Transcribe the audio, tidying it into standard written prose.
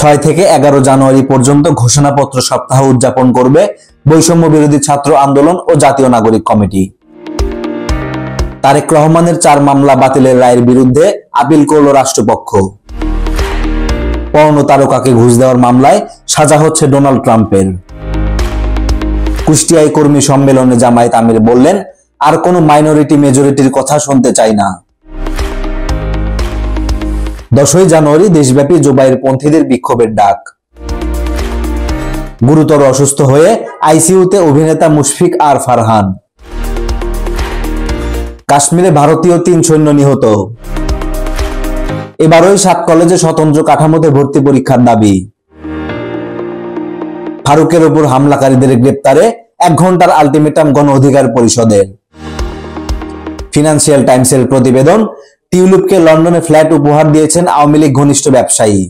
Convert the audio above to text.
6 থেকে 11 জানুয়ারি পর্যন্ত ঘোষণাপত্র সপ্তাহ উদযাপন করবে বৈষম্য বিরোধী ছাত্র আন্দোলন ও জাতীয় নাগরিক কমিটি। তারেক রহমানের 4 মামলা বাতিলের রায়ের বিরুদ্ধে আপিল করল রাষ্ট্রপক্ষ। পর্নো তারকাকে ঘুষ দেওয়ার মামলায় সাজা হচ্ছে ডোনাল্ড ট্রাম্পের। কুষ্টিয়ায় কর্মী সম্মেলনে জামায়াত আমির বললেন, আর কোনো মাইনরিটি মেজরিটির কথা শুনতে চাই না। 10 জানুয়ারি দেশব্যাপী জুবাইর পন্থীদের বিক্ষোভের ডাক। গুরুতর অসুস্থ হয়ে আইসিইউতে অভিনেতা মুশফিক আর ফারহান। কাশ্মীরে ভারতীয় 3 সৈন্য নিহত। এবারই 7 কলেজে স্বতন্ত্র কাঠামোতে ভর্তি পরীক্ষার দাবি। ফারুকের উপর হামলাকারীদের গ্রেপ্তারে 1 ঘন্টার আলটিমেটাম গণ অধিকার পরিষদের। ফিনান্সিয়াল টাইমসের প্রতিবেদন, টিউলিপকে লন্ডনে ফ্ল্যাট উপহার দিয়েছেন আওয়ামী লীগ ঘনিষ্ঠ ব্যবসায়ী।